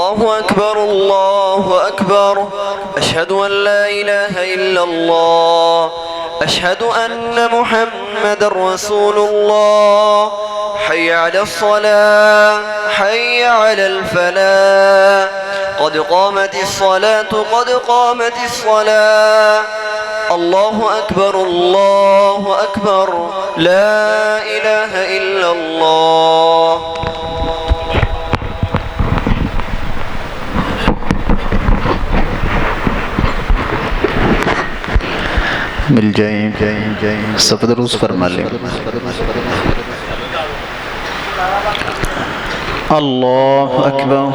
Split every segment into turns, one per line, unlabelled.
الله أكبر الله أكبر. أشهد أن لا إله إلا الله. أشهد أن محمد رسول الله. حي على الصلاة حي على الفلاح. قد قامت الصلاة قد قامت الصلاة. الله أكبر الله أكبر. لا إله إلا الله.
मिल जाए सफद रूस फरमा लें। अल्लाह अकबर।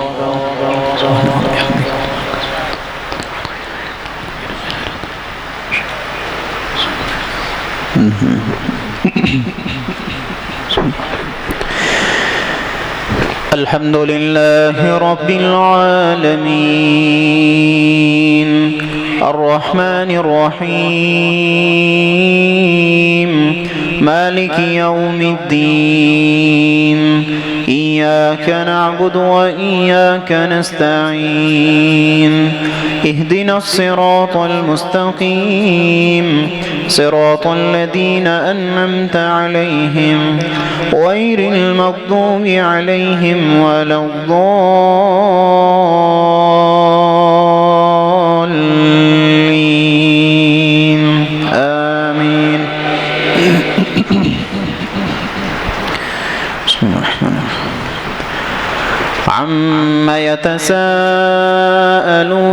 अल्हम्दुलिल्लाह रब्बिल आलमीन अर्रहमानिर रहीम मालिकि यौमिद्दीन इय्याक नअबुदु व इय्याक नस्तईन इहदिनस सिरातल मुस्तकीम सिरातल लज़ीना अन्अमत अलैहिम गैरिल मग़दूबि अलैहिम वलद्दॉल्लीन आमीन। عما يتساءلون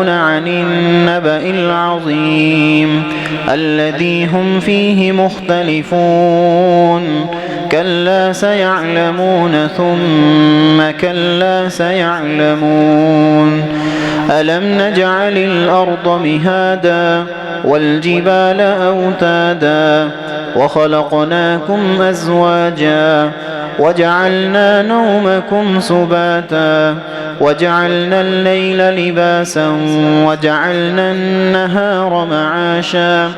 عن النبأ العظيم الذي هم فيه مختلفون كلا سيعلمون ثم كلا سيعلمون ألم نجعل الأرض مهادا والجبال أوتادا وخلقناكم أزواجا وجعلنا نومكم سباتا وجعلنا الليل لباسا وجعلنا النهار معاشا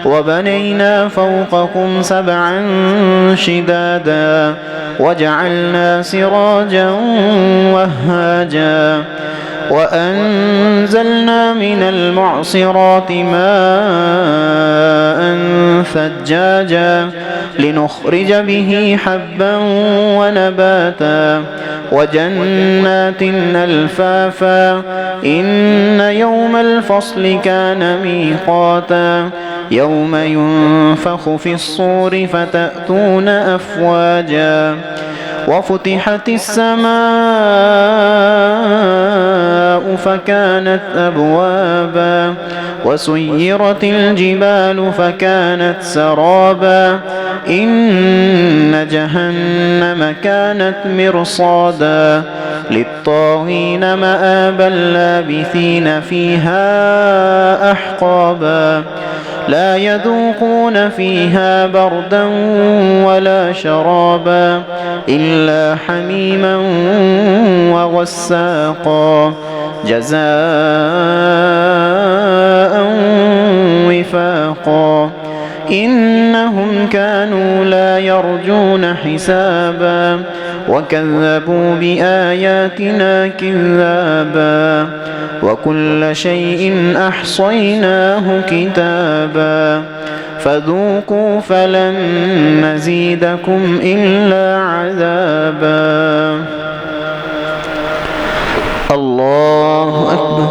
وبنينا فوقكم سبعا شدادا وجعلنا سراجا وهاجا وأنزلنا من المعصرات ماء ثجاجا لنخرج به حبا ونباتا وجنات ألفافا إن يوم الفصل كان ميقاتا يوم ينفخ في الصور فتأتون أفواجا وفتحت السماء فكانت أبوابا وسيرت الجبال فكانت سرابا إن جهنم كانت مرصادا للطاغين مآبا لابثين فيها أحقابا لا يذوقون فيها بردا ولا شرابا إلا حميما وغساقا جزاء وفاقا إنهم كانوا لا يرجون حسابا وكذبوا بآياتنا كذابا وكل شيء أحصيناه كتابا فذوقوا فلن نزيدكم إلا عذابا. الله أكبر.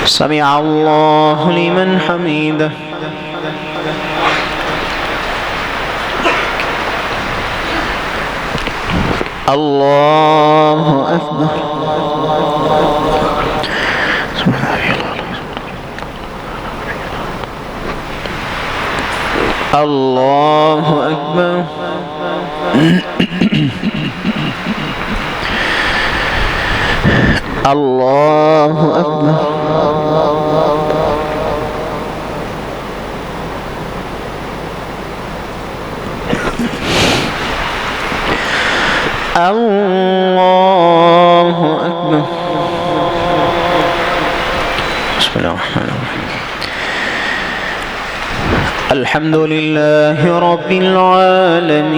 سمع الله لمن حمده. الله أكبر. الله أكبر. الله أكبر. الله أكبر. بسم الله الرحمن الرحيم.
الحمد لله رب العالمين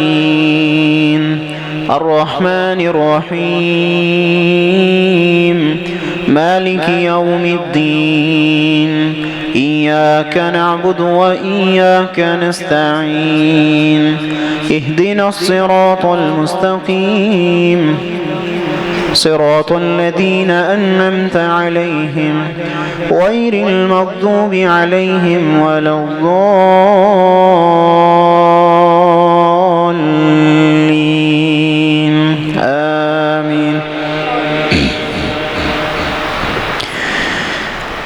الرحمن الرحيم مالك يوم الدين إياك نعبد وإياك نستعين اهدنا الصراط المستقيم صراط الذين أنعمت عليهم غير المغضوب عليهم ولا الضالين آمين.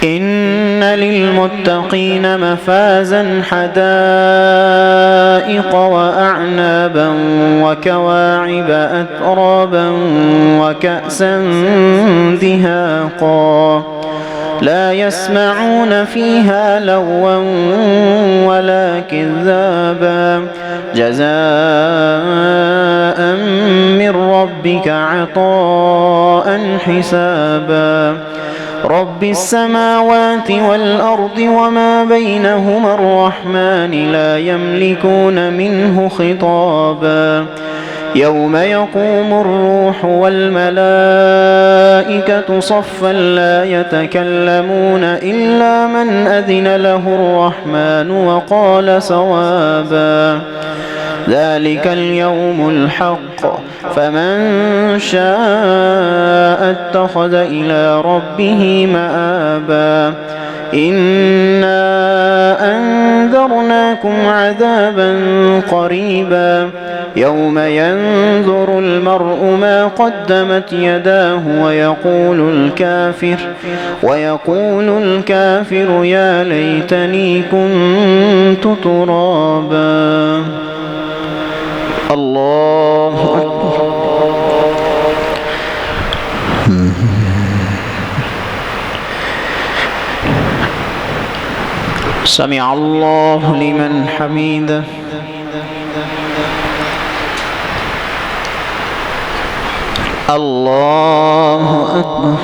إن للمتقين مفازا حدائق وأعنابا وكواعب أترابا وكأسا دهاقا لا يسمعون فيها لغوا ولا كذابا جزاء من ربك عطاء حسابا رب السماوات والأرض وما بينهما الرحمن لا يملكون منه خطابا يوم يقوم الروح والملائكة صفا لا يتكلمون إلا من أذن له الرحمن وقال صوابا ذلك اليوم الحق فمن شاء اتخذ إلى ربه مآبا إنا أنذرناكم عذابا قريبا يوم ينظر المرء ما قدمت يداه ويقول الكافر يا ليتني كنت ترابا. الله أكبر. سمع الله لمن حمده. الله أكبر.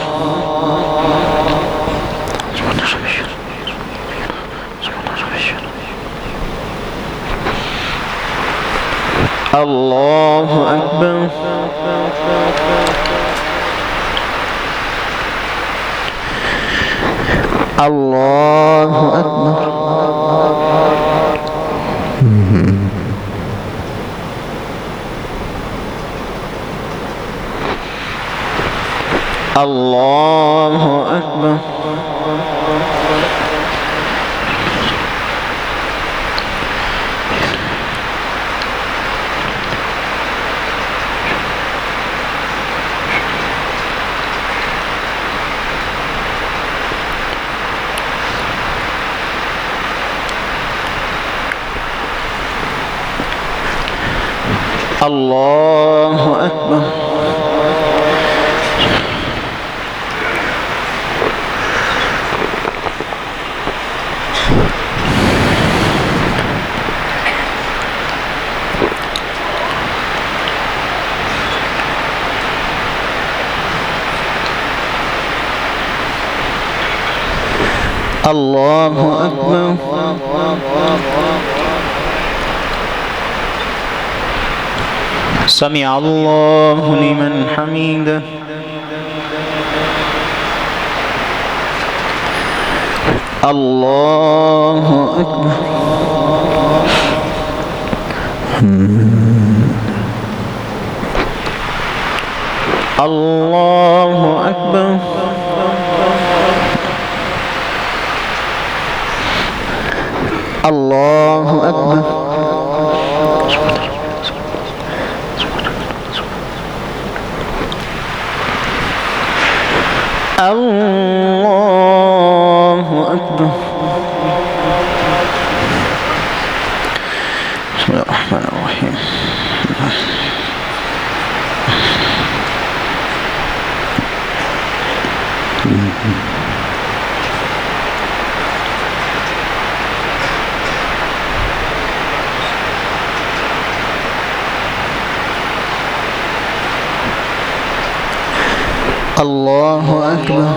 الله أكبر. الله أكبر. الله أكبر. الله أكبر. الله أكبر. سمع الله لمن حمده. الله أكبر. الله أكبر. الله أكبر. الله أكبر. بسم الله الرحمن الرحيم. الله أكبر.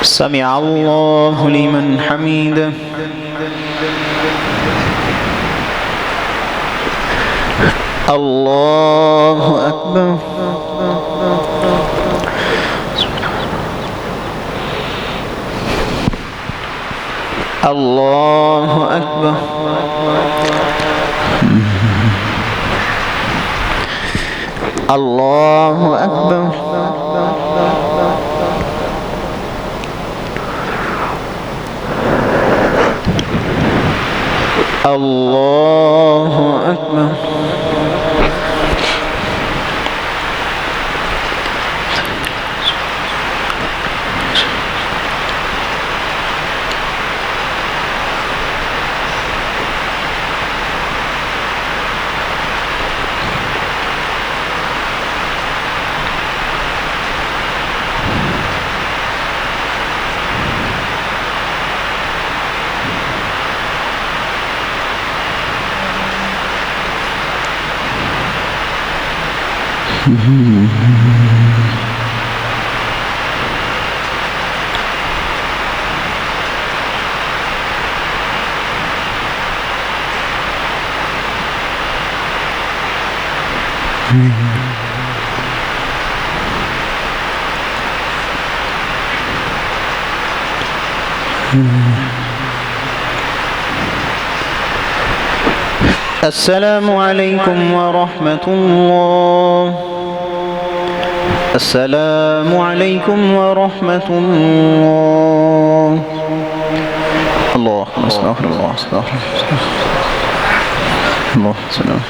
سمع الله لمن حمده. الله أكبر. الله أكبر. الله أكبر. الله أكبر. السلام عليكم ورحمة الله. السلام عليكم ورحمة الله. الله أستغفر الله أستغفر الله. سلام.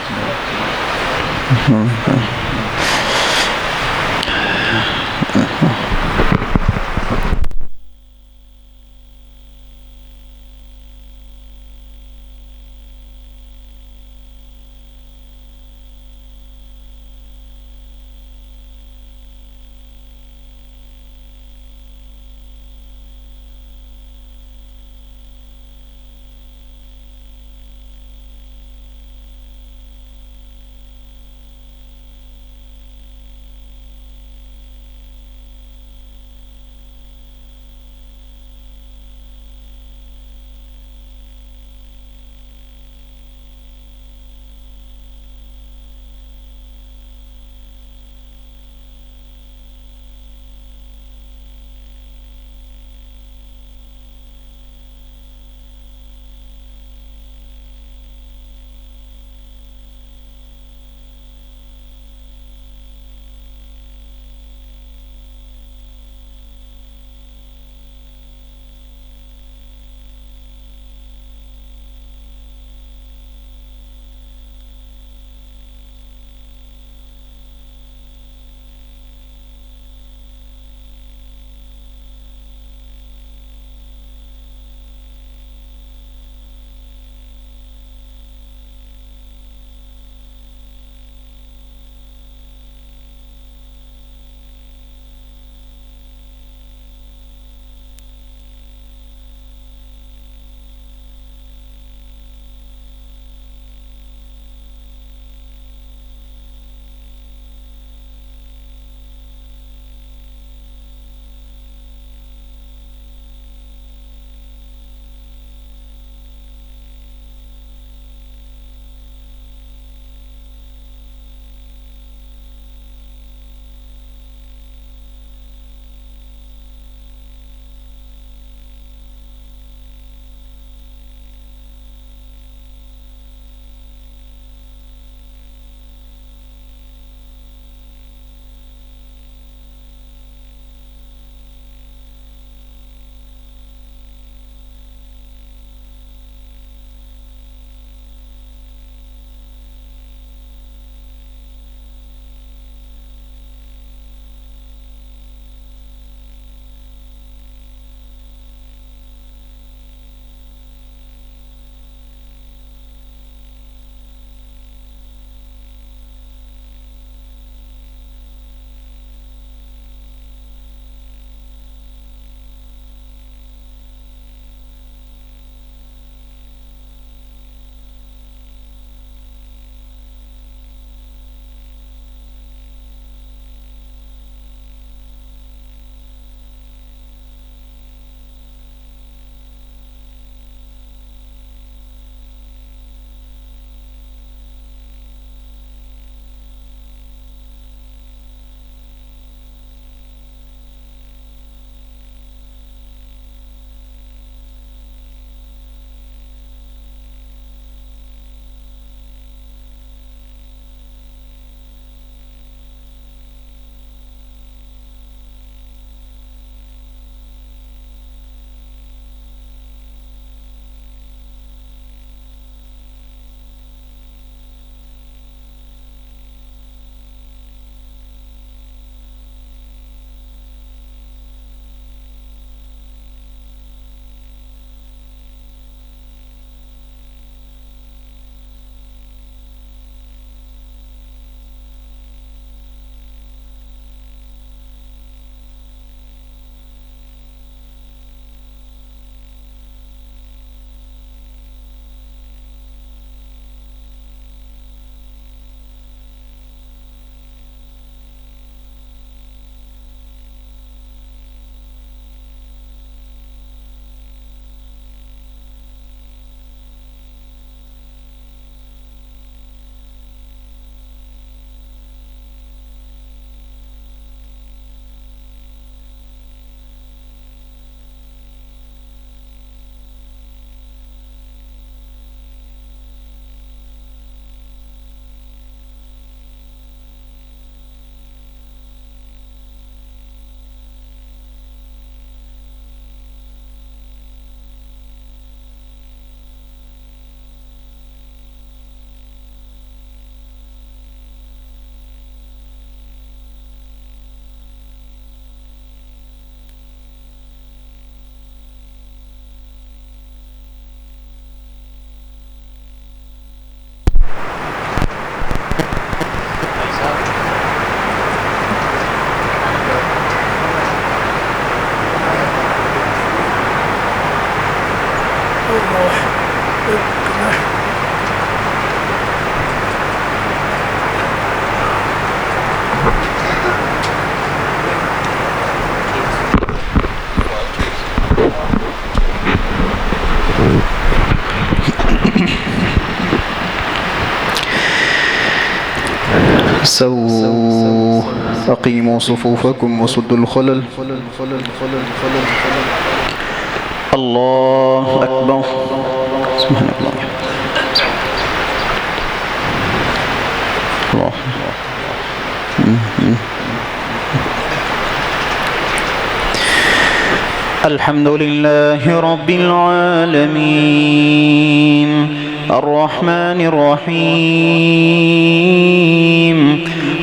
سووا أقيموا صفوفكم وسدوا الخلل.
الله أكبر. سبحان الله. الله. الحمد لله رب العالمين الرحمن الرحيم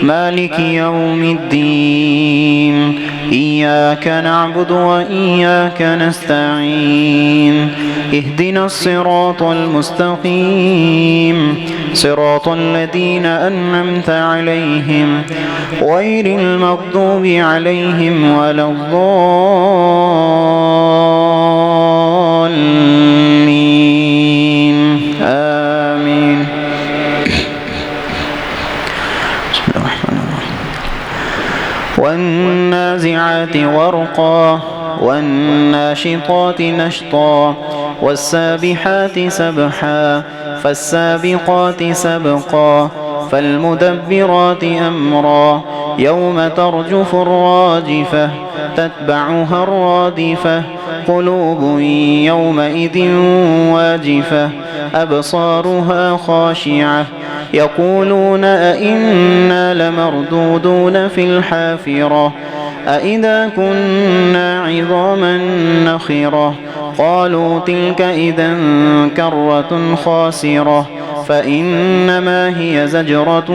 مالك يوم الدين إياك نعبد وإياك نستعين اهدنا الصراط المستقيم صراط الذين أنعمت عليهم غير المغضوب عليهم ولا الضالين آمين. بسم الله الرحمن الرحيم. والنازعات غرقا والناشطات نشطا والسابحات سبحا فالسابقات سبقا فالمدبرات أمرا يوم ترجف الراجفة تتبعها الرادفة قلوب يومئذ واجفة أبصارها خاشعة يقولون أئنا لمردودون في الحافرة أئذا كنا عظاما نخرة قالوا تلك إذا كرة خاسرة فإنما هي زجرة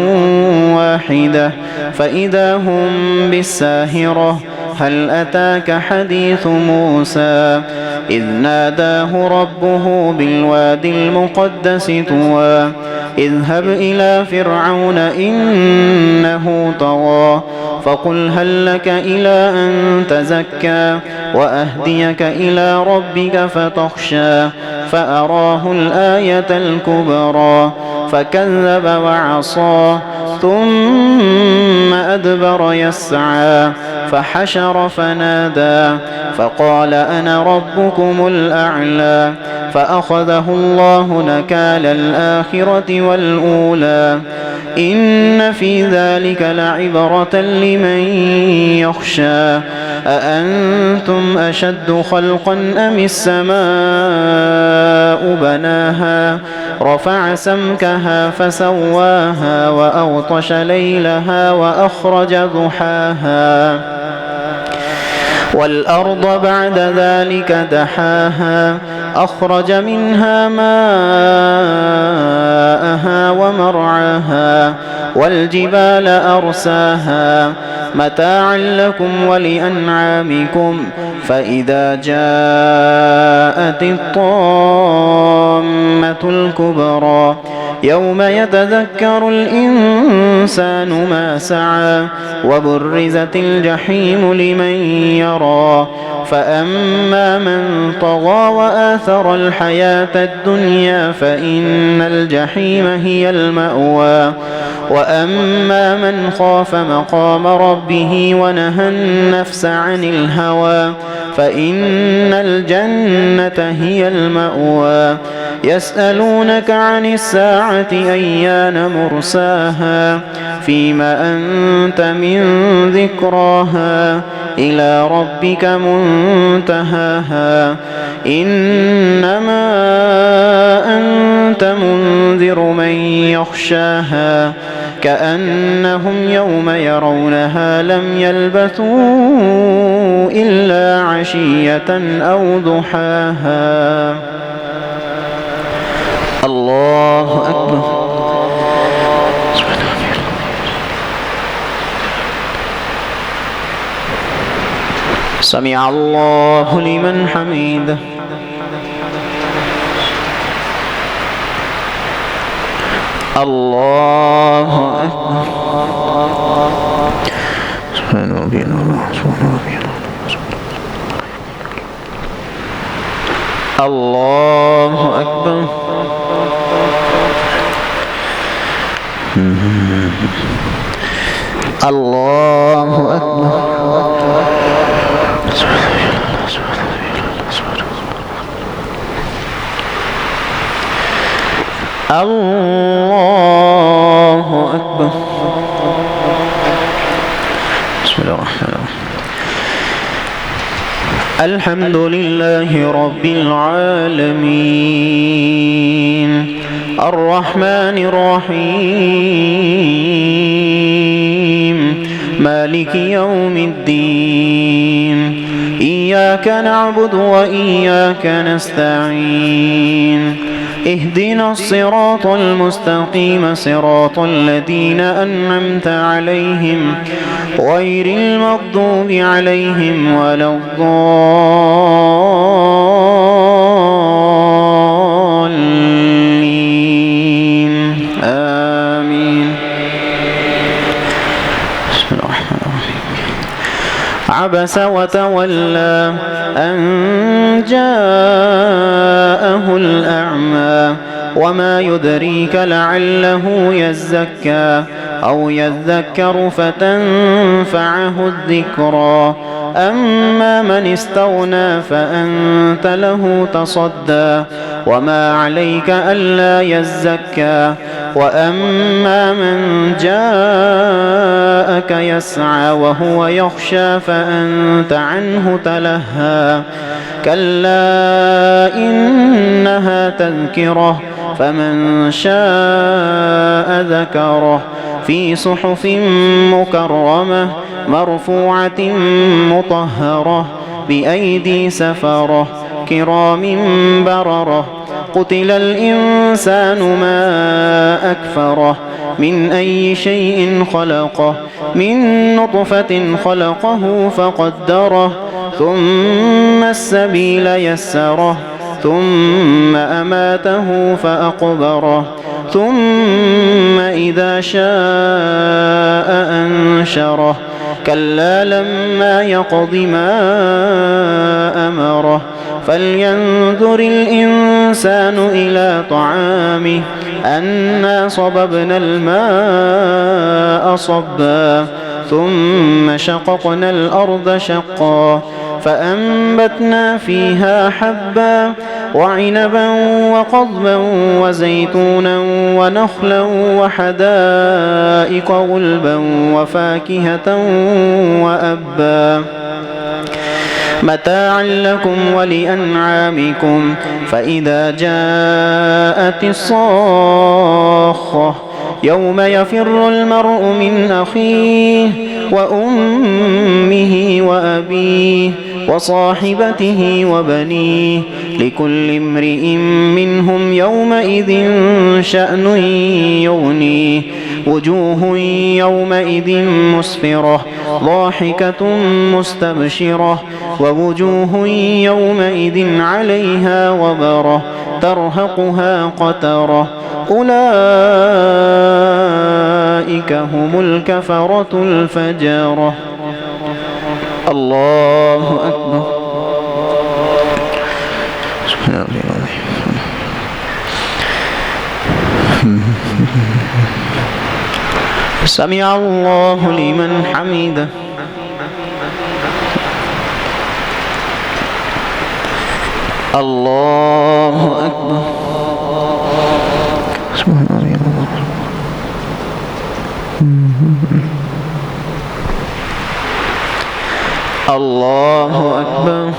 واحدة فإذا هم بالساهرة هل أتاك حديث موسى إذ ناداه ربه بالوادي المقدس طوى اذهب إلى فرعون إنه طغى فقل هل لك إلى أن تزكى وأهديك إلى ربك فتخشى فأراه الآية الكبرى فكذب وعصى ثم أدبر يسعى فحشر فنادى فقال أنا ربكم الأعلى فأخذه الله نكال الآخرة والأولى إن في ذلك لعبرة لمن يخشى أأنتم أشد خلقا أم السماء بناها رفع سمكها فسواها وأغطش ليلها وأخرج ضحاها والأرض بعد ذلك دحاها أخرج منها ماءها ومرعاها والجبال أرساها متاعا لكم ولأنعامكم فإذا جاءت الطامة الكبرى يوم يتذكر الإنسان ما سعى وبرزت الجحيم لمن يرى فأما من طغى وآثر الحياة الدنيا فإن الجحيم هي المأوى وأما من خاف مقام ربه ونهى النفس عن الهوى فإن الجنة هي المأوى يسألونك عن الساعة أيان مرساها فيما أنت من ذكراها إلى ربك منتهاها إنما أنت منذر من يخشاها كأنهم يوم يرونها لم يلبثوا إلا عشية أو ضحاها. الله أكبر. سمع الله لمن حمده. الله أكبر. سبحان ربي الله. سبحان ربي الله. الله أكبر. الله أكبر. الله أكبر. بسم الله الرحمن الرحيم. الحمد لله رب العالمين الرحمن الرحيم مالك يوم الدين إياك نعبد وإياك نستعين اهدنا الصراط المستقيم صراط الذين أنعمت عليهم غير المغضوب عليهم ولا الضالين آمين. بسم الله الرحمن الرحيم. عبس وتولى أن جاءه الأعمى وما يدريك لعله يزكى أو يذكر فتنفعه الذكرى أما من استغنى فأنت له تصدى وما عليك ألا يزكى وأما من جاءك يسعى وهو يخشى فأنت عنه تلهى كلا إنها تذكرة فمن شاء ذكره في صحف مكرمة مرفوعة مطهرة بأيدي سفرة كرام بررة قتل الإنسان ما أكفره من أي شيء خلقه من نطفة خلقه فقدره ثم السبيل يسره ثم أماته فأقبره ثم إذا شاء أنشره كلا لما يقض ما أمره فلينظر الإنسان إلى طعامه أنا صببنا الماء صبا ثم شققنا الأرض شقا فأنبتنا فيها حبا وعنبا وقضبا وزيتونا ونخلا وحدائق غلبا وفاكهة وأبا متاعا لكم ولأنعامكم فإذا جاءت الصاخة يوم يفر المرء من أخيه وأمه وأبيه وصاحبته وبنيه لكل امرئ منهم يومئذ شأن يغنيه وجوه يومئذ مسفرة ضاحكة مستبشرة ووجوه يومئذ عليها غبرة ترهقها قترة أولئك هم الكفرة الفجرة. الله أكبر. سبحان الله العظيم. سمع الله لمن حمده. الله أكبر. سبحان الله العظيم. الله أكبر.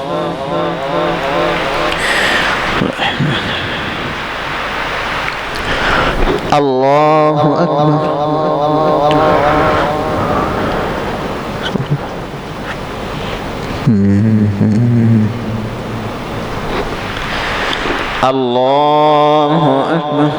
الله أكبر. الله أكبر.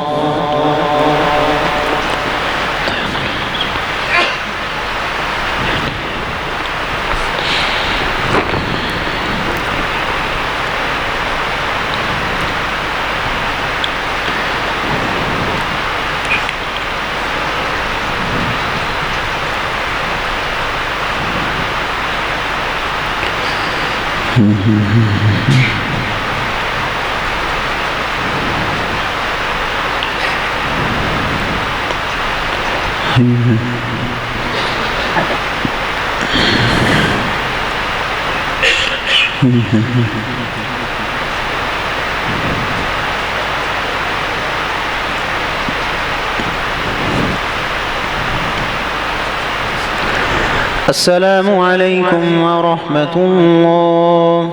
السلام عليكم ورحمة الله.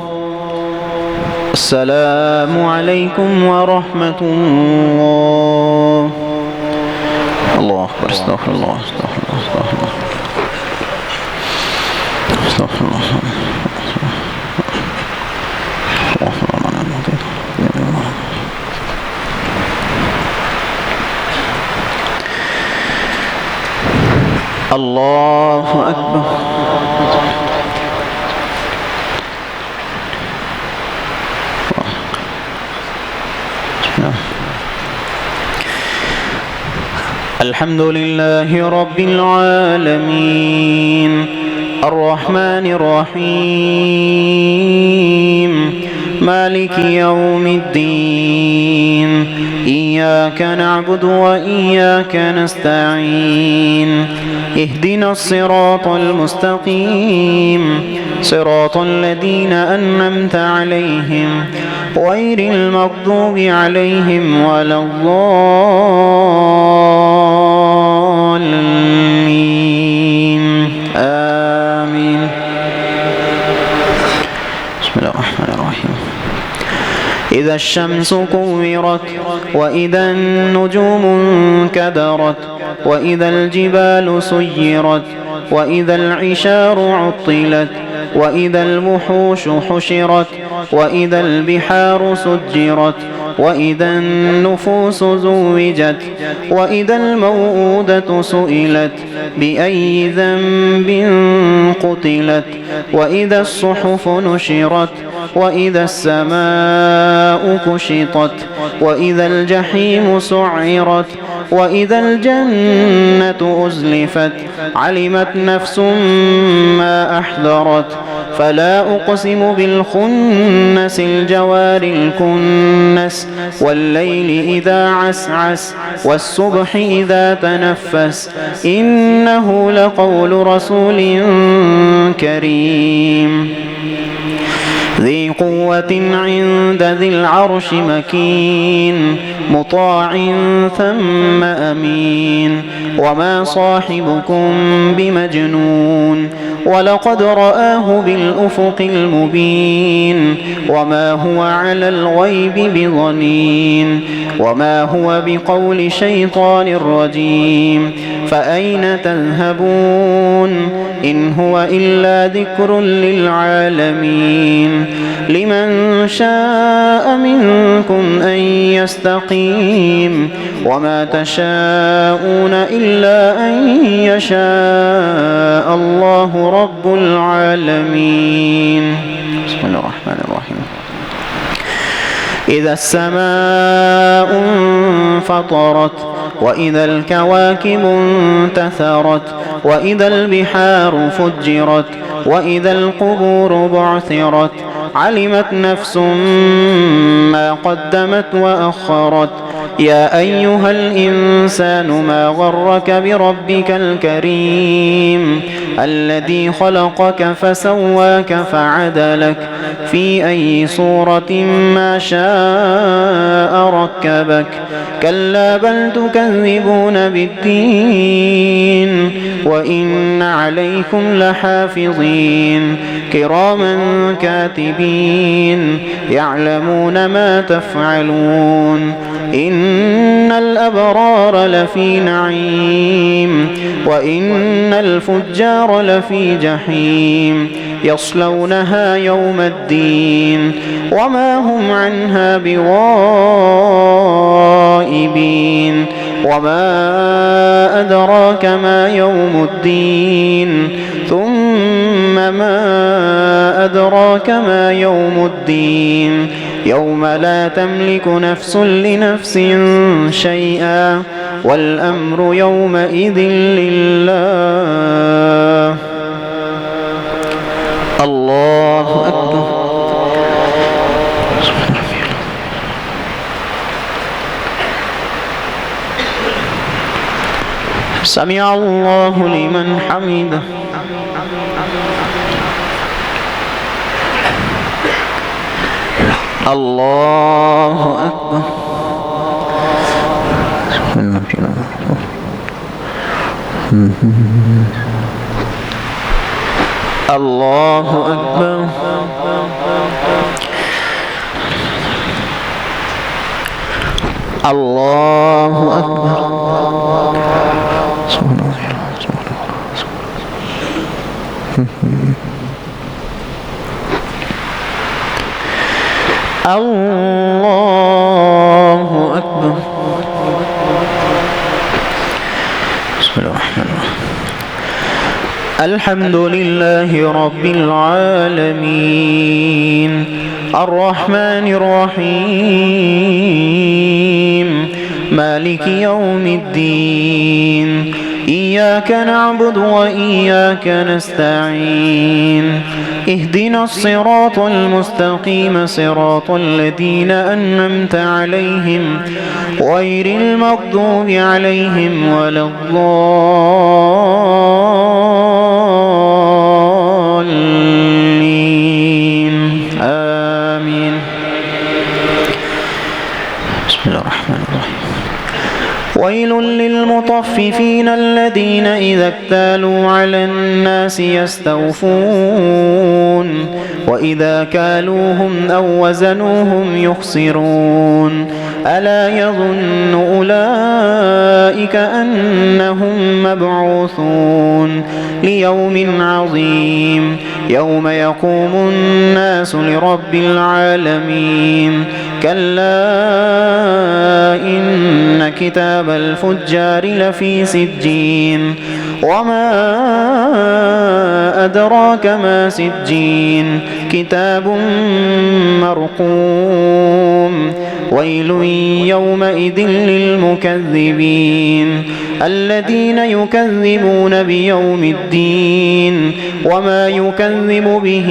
السلام عليكم ورحمة الله. الله أكبر. استغفر الله استغفر الله استغفر الله استغفر الله. الله أكبر. الحمد لله رب العالمين الرحمن الرحيم مالك يوم الدين إياك نعبد وإياك نستعين اهدنا الصراط المستقيم صراط الذين أنعمت عليهم غير المغضوب عليهم ولا الضالين آمين. بسم الله الرحمن الرحيم. إذا الشمس كورت وإذا النجوم انكدرت وإذا الجبال سيرت وإذا العشار عطلت وإذا الوحوش حشرت وإذا البحار سجرت وإذا النفوس زوجت وإذا الموءودة سئلت بأي ذنب قتلت وإذا الصحف نشرت وإذا السماء كشطت وإذا الجحيم سعرت وإذا الجنة أزلفت علمت نفس ما أحضرت فلا أقسم بالخنس الجوار الكنس والليل إذا عسعس والصبح إذا تنفس إنه لقول رسول كريم ذي قوة عند ذي العرش مكين مطاع ثم أمين وما صاحبكم بمجنون ولقد رآه بالأفق المبين وما هو على الغيب بضنين وما هو بقول شيطان رجيم فأين تذهبون إن هو إلا ذكر للعالمين لمن شاء منكم أن يستقيم وما تشاءون إلا أن يشاء الله رب العالمين. بسم الله الرحمن الرحيم. إذا السماء انفطرت وإذا الكواكب انتثرت وإذا البحار فجرت وإذا القبور بعثرت علمت نفس ما قدمت وأخرت يا أيها الإنسان ما غرك بربك الكريم الذي خلقك فسواك فعدلك في أي صورة ما شاء ركبك كلا بل تكذبون بالدين وإن عليكم لحافظين كراما كاتبين يعلمون ما تفعلون إن الأبرار لفي نعيم وإن الفجار لفي جحيم يصلونها يوم الدين وما هم عنها بغائبين وما أدراك ما يوم الدين ثم ما أدراك ما يوم الدين يوم لا تملك نفس لنفس شيئا والأمر يومئذ لله. الله أكبر. سمع الله لمن حمده. الله أكبر. الله أكبر. الله أكبر. الله أكبر. بسم الله الرحمن الرحيم. الحمد لله رب العالمين الرحمن الرحيم مالك يوم الدين إياك نعبد وإياك نستعين اهدنا الصراط المستقيم صراط الذين أنعمت عليهم غير المغضوب عليهم ولا الضالين آمين. بسم الله الرحمن الرحيم. ويل للمطففين الذين إذا اكتالوا على الناس يستوفون وإذا كالوهم أو وزنوهم يخسرون ألا يظن أولئك أنهم مبعوثون ليوم عظيم يوم يقوم الناس لرب العالمين كلا إن كتاب الفجار لفي سجين وما أدراك ما سجين كتاب مرقوم ويل يومئذ للمكذبين الذين يكذبون بيوم الدين وما يكذب به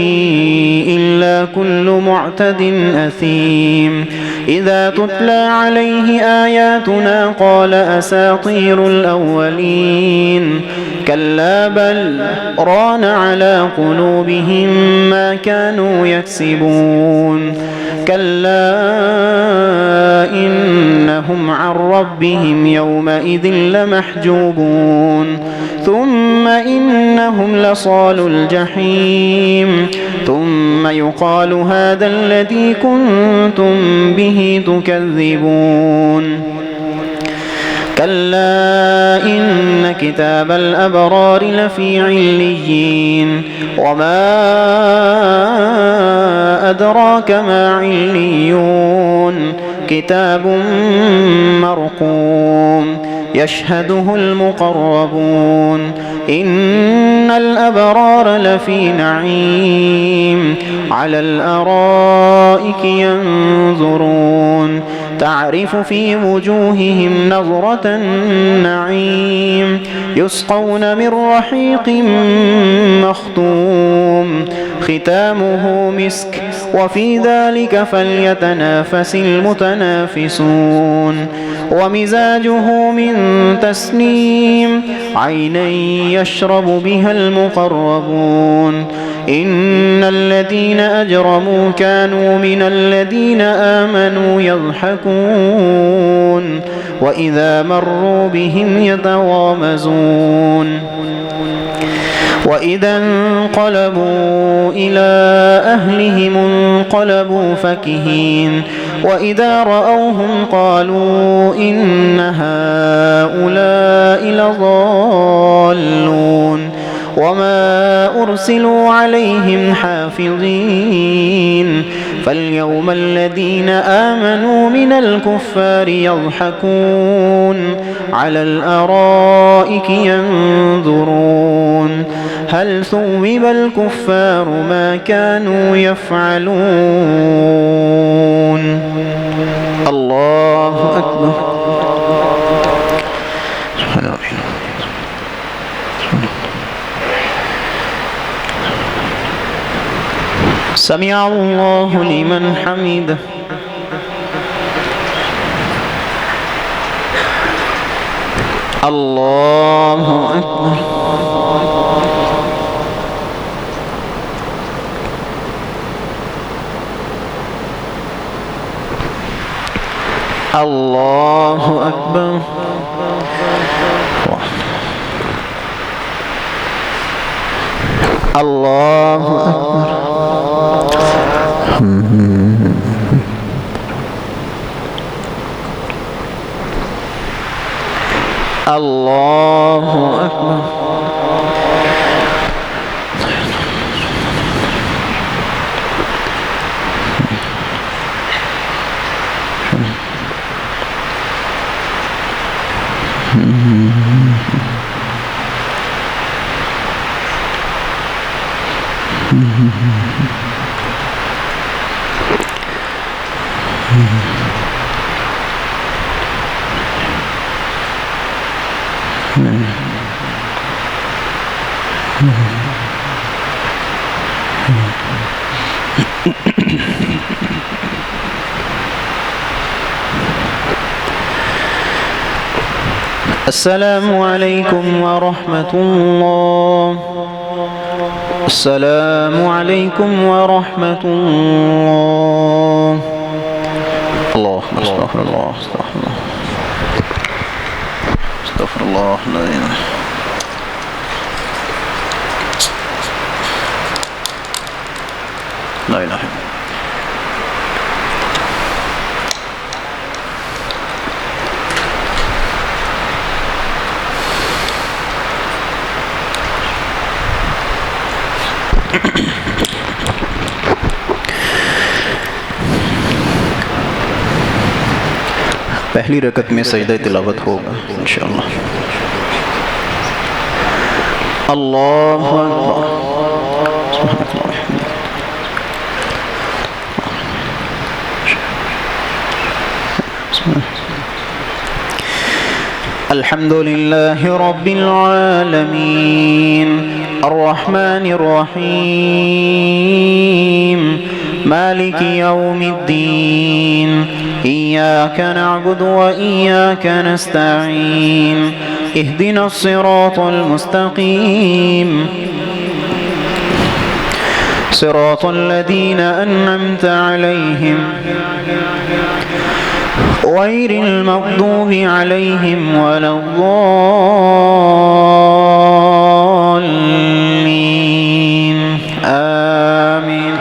إلا كل معتد أثيم إذا تتلى عليه آياتنا قال أساطير الأولين كلا بل ران على قلوبهم ما كانوا يكسبون كلا إنهم عن ربهم يومئذ لمحجوبون ثم إنهم لصالوا الجحيم ثم يقال هذا الذي كنتم به تكذبون كلا إن كتاب الأبرار لفي عليين وما أدراك ما عليون كتاب مرقوم يشهده المقربون إن الأبرار لفي نعيم على الأرائك ينظرون تعرف في وجوههم نظرة النعيم يسقون من رحيق مختوم ختامه مسك وفي ذلك فليتنافس المتنافسون ومزاجه من تسنيم عينا يشرب بها المقربون إن الذين أجرموا كانوا من الذين آمنوا يضحكون وإذا مروا بهم يتغامزون وإذا انقلبوا إلى أهلهم انقلبوا فكهين وإذا رأوهم قالوا إن هؤلاء لضالون وما أرسلوا عليهم حافظين فاليوم الذين آمنوا من الكفار يضحكون على الأرائك ينظرون هل ثوب الكفار ما كانوا يفعلون الله أكبر. سمع الله لمن حمده. الله أكبر. الله أكبر.
الله أكبر. الله أكبر. السلام عليكم ورحمة الله. السلام عليكم ورحمة الله. الله أستغفر الله أستغفر الله أستغفر الله الذين لا إله إلا الله. पहली रकत में सजदा तिलावत होगा इंशाअल्लाह। अल्लाहु अकबर। अल्हम्दुलिल्लाहि रब्बिल आलमीन अर्रहमानिर रहीम मालिकि यौमिद्दीन इय्याक नअबुदु व इय्याक नस्तईन इहदिनस सिरातल मुस्तकीम सिरातल लज़ीना अन्अमता अलैहिम गैरिल मग़दूबि अलैहिम वलद्दाल्लीन आमीन।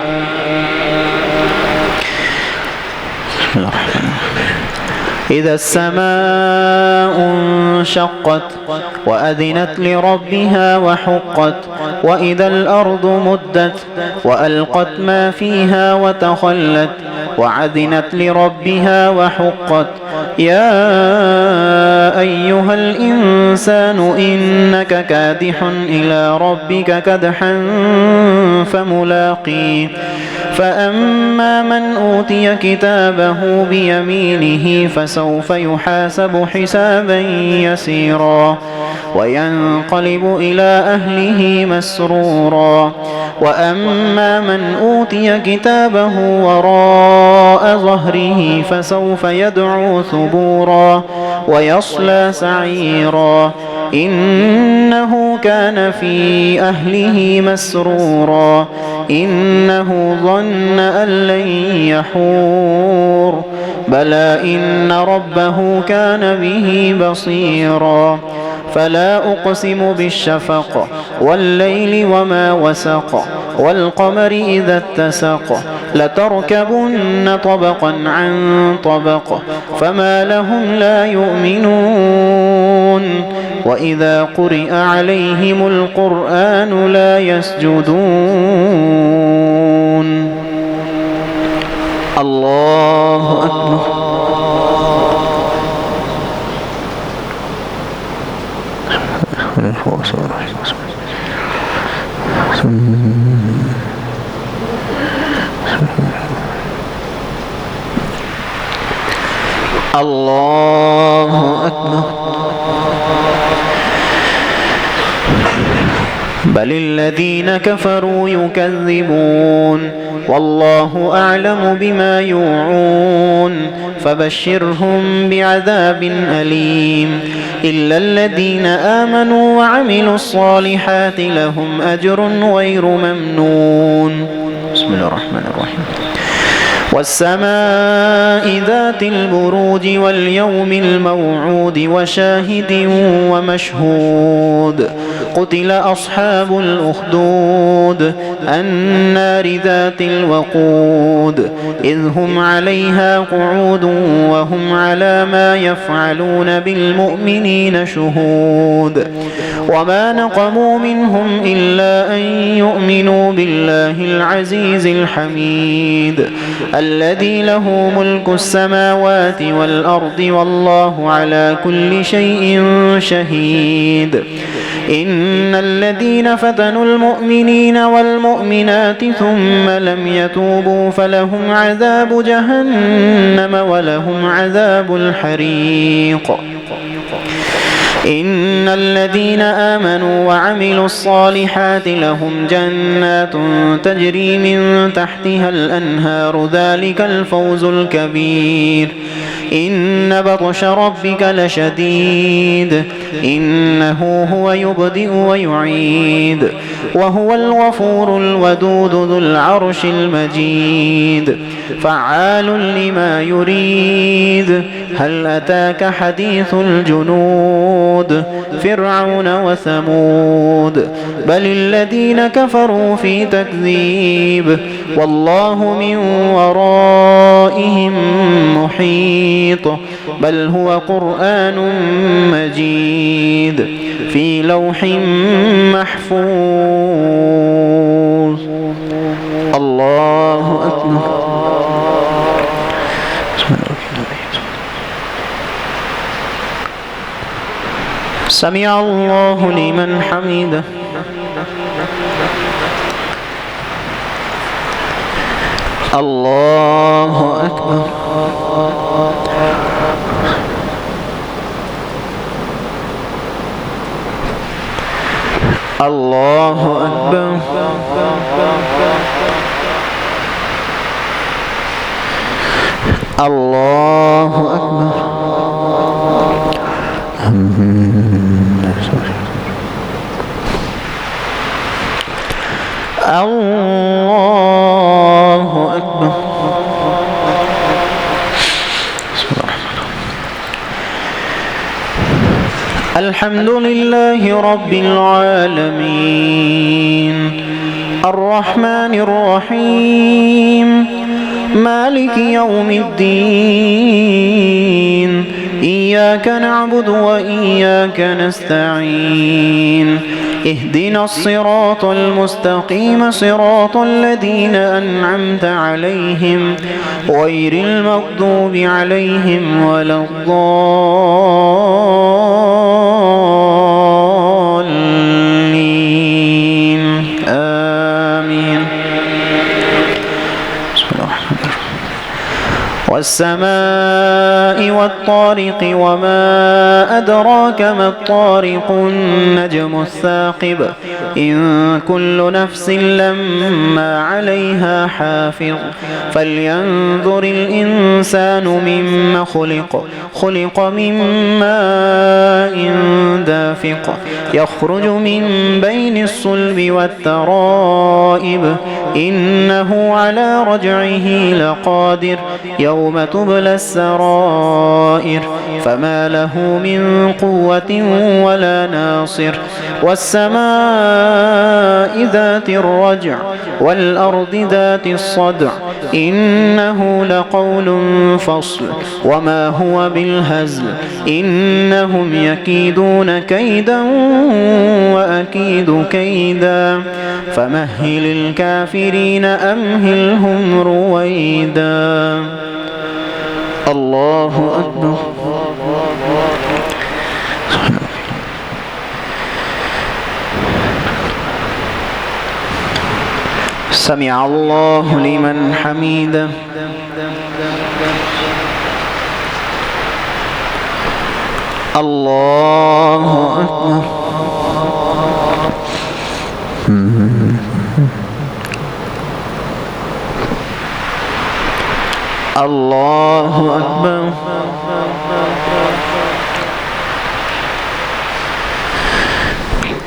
إذا السماء انشقت وأذنت لربها وحقت وإذا الأرض مدت وألقت ما فيها وتخلت وأذنت لربها وحقت يا أيها الإنسان إنك كادح إلى ربك كدحا فملاقيه فأما من أوتي كتابه بيمينه فسوف يحاسب حسابا يسيرا وينقلب إلى أهله مسرورا وأما من أوتي كتابه وراء ظهره فسوف يدعو ثبورا ويصلى سعيرا إنه كان في أهله مسرورا إنه ظن أن لن يحور بلى إن ربه كان به بصيرا فلا أقسم بالشفق والليل وما وسق والقمر إذا اتسق لتركبن طبقا عن طبق فما لهم لا يؤمنون وإذا قرئ عليهم القرآن لا يسجدون. الله أكبر. الله أكبر. بل الذين كفروا يكذبون والله أعلم بما يوعون فبشرهم بعذاب أليم إلا الذين آمنوا وعملوا الصالحات لهم أجر غير ممنون. بسم الله الرحمن الرحيم.
والسماء ذات البروج واليوم الموعود وشاهد ومشهود قتل أصحاب الأخدود النار ذات الوقود إذ هم عليها قعود وهم على ما يفعلون بالمؤمنين شهود وما نقموا منهم إلا أن يؤمنوا بالله العزيز الحميد الذي له ملك السماوات والأرض والله على كل شيء شهيد إن الذين فتنوا المؤمنين والمؤمنات ثم لم يتوبوا فلهم عذاب جهنم ولهم عذاب الحريق إن الذين آمنوا وعملوا الصالحات لهم جنات تجري من تحتها الأنهار ذلك الفوز الكبير إن بطش ربك لشديد إنه هو يبدئ ويعيد وهو الغفور الودود ذو العرش المجيد فعال لما يريد هل أتاك حديث الجنود فرعون وثمود بل الذين كفروا في تكذيب والله من ورائهم محيط بل هو قرآن مجيد في لوح محفوظ الله أكبر سمع الله لمن حمده الله أكبر الله أكبر الله أكبر الله أكبر الحمد لله رب العالمين الرحمن الرحيم مالك يوم الدين إياك نعبد وإياك نستعين اهدنا الصراط المستقيم صراط الذين أنعمت عليهم غير المغضوب عليهم ولا الضالين آمين والسماء والطارق وما أدراك ما الطارق النجم الثاقب إن كل نفس لما عليها حافظ فلينظر الإنسان مما خلق من ماء دافق يخرج من بين الصلب والترائب إنه على رجعه لقادر يوم تبلى السرائر فما له من قوة ولا ناصر والسماء ذات الرجع والأرض ذات الصدع إنه لقول فصل وما هو بالهزل إنهم يكيدون كيدا وأكيد كيدا فمهل الكافرين أمهلهم رويدا الله أكبر سمع الله لمن حمده الله أكبر الله أكبر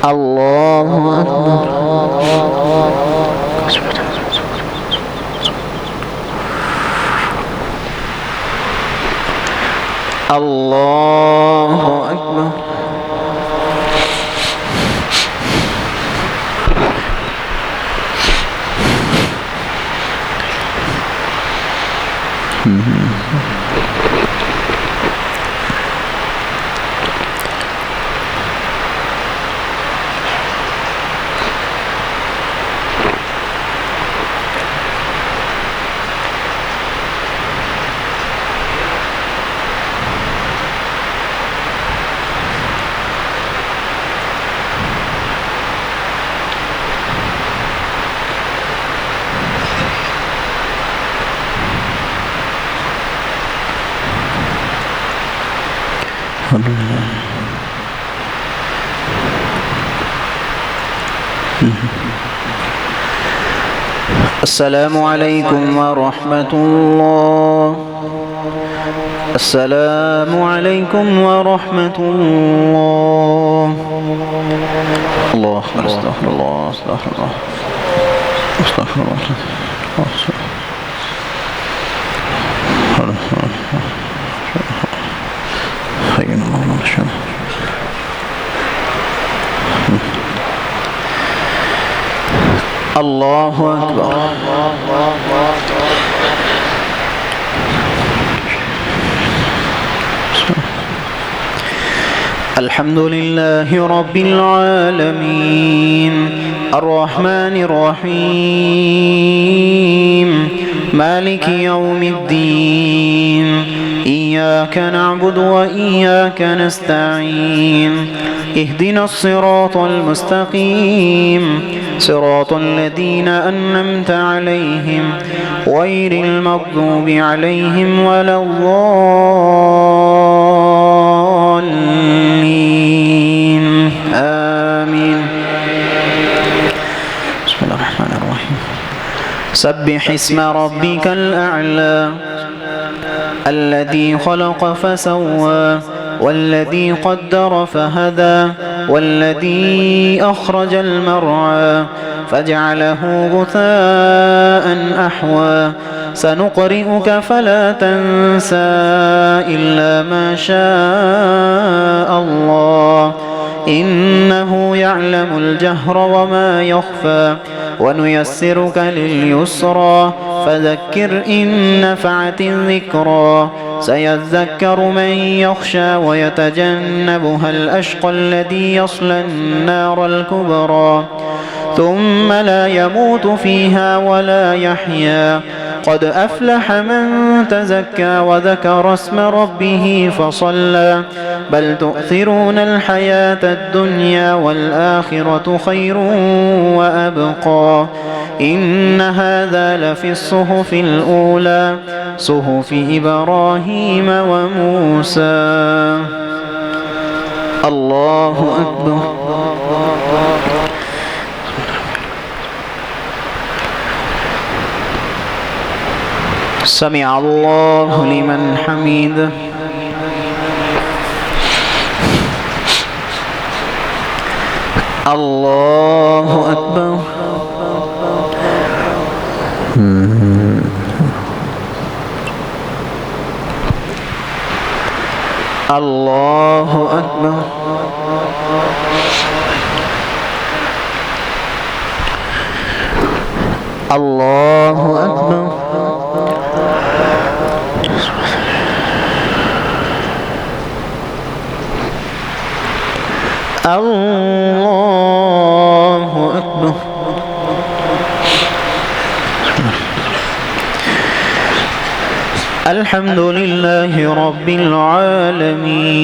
الله أكبر
الله أكبر. السلام عليكم ورحمة الله. السلام عليكم ورحمة الله. الله أستغفر الله أستغفر الله أستغفر الله. الله أكبر. الحمد لله رب العالمين الرحمن الرحيم مالك يوم الدين إياك نعبد وإياك نستعين اهدنا الصراط المستقيم صراط الذين أنعمت عليهم غير المغضوب عليهم ولا الضالين آمين. بسم الله الرحمن الرحيم. سبح اسم ربك الأعلى الذي خلق فسوى والذي قدر فهدى والذي أخرج المرعى فجعله غثاء أحوى سنقرئك فلا تنسى إلا ما شاء الله إنه يعلم الجهر وما يخفى ونيسرك لليسرى فذكر إن نفعت الذكرى سيذكر من يخشى ويتجنبها الأشقى الذي يصلى النار الكبرى ثم لا يموت فيها ولا يحيا قد أفلح من تزكى وذكر اسم ربه فصلى بل تؤثرون الحياة الدنيا والآخرة خير وأبقى إن هذا لفي الصحف الأولى صحف إبراهيم وموسى. الله أكبر. سمع الله لمن حمده. الله أكبر. الله أكبر. الله أكبر. الله أكبر. الحمد لله رب العالمين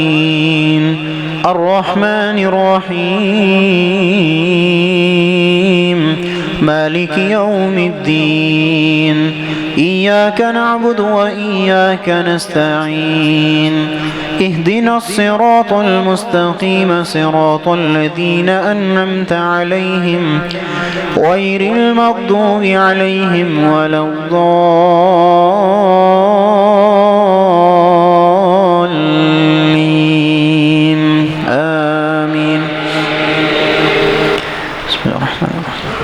الرحمن الرحيم مالك يوم الدين إياك نعبد وإياك نستعين اهدنا الصراط المستقيم صراط الذين أنعمت عليهم غير المغضوب عليهم ولا الضالين آمين. بسم الله الرحمن الرحيم.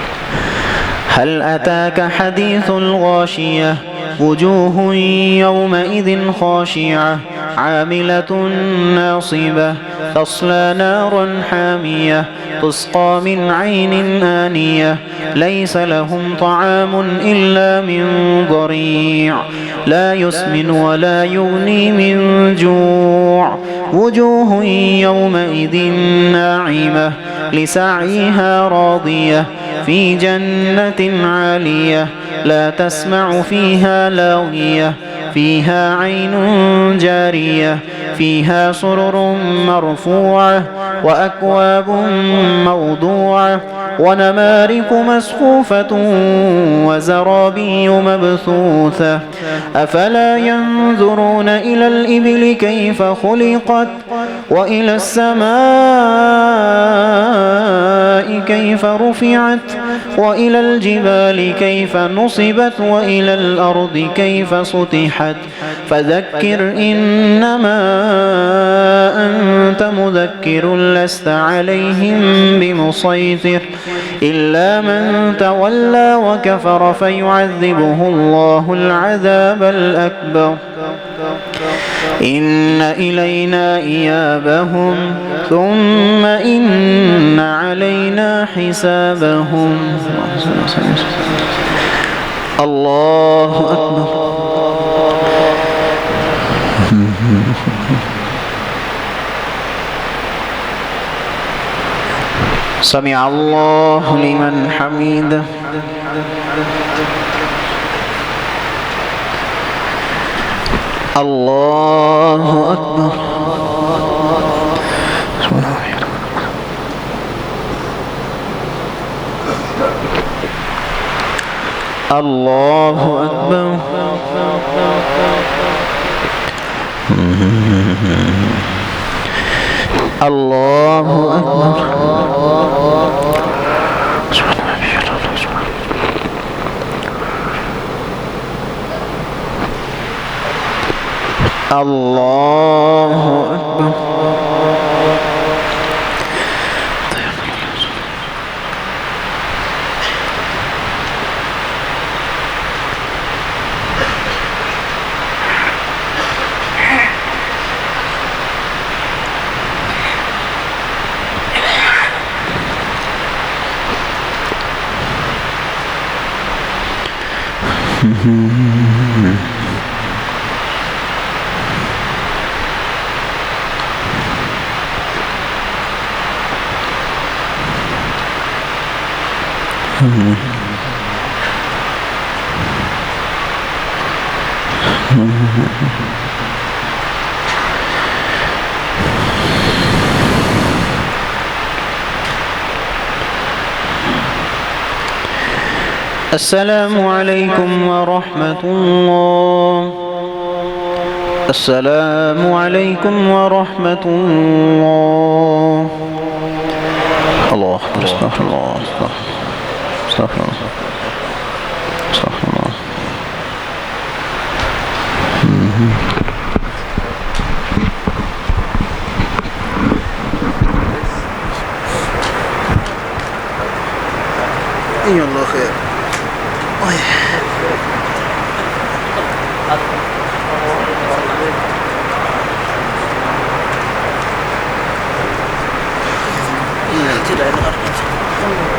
هل أتاك حديث الغاشية وجوه يومئذ خاشعة
عاملة ناصبة تصلى نارا حامية تسقى من عين آنية ليس لهم طعام إلا من ضريع لا يسمن ولا يغني من جوع وجوه يومئذ ناعمة لسعيها راضية في جنة عالية لا تسمع فيها لاغية فيها عين جارية فيها سرر مرفوعة وأكواب موضوعة ونمارق مسفوفة وزرابي مبثوثة أفلا ينظرون إلى الإبل كيف خلقت وإلى السماء كيف رفعت وإلى الجبال كيف نصبت وإلى الأرض كيف سطحت فذكر إنما أنت مذكر لست عليهم بمسيطر إلا من تولى وكفر فيعذبه الله العذاب الأكبر إن إلينا إيابهم ثم إن علينا حسابهم الله أكبر سمع الله لمن حمده الله أكبر الله أكبر الله أكبر الله أكبر السلام عليكم ورحمة الله. السلام عليكم ورحمة الله. الله أكبر. استغفر الله. استغفر الله. استغفر الله. يا الله خير. tidak enak.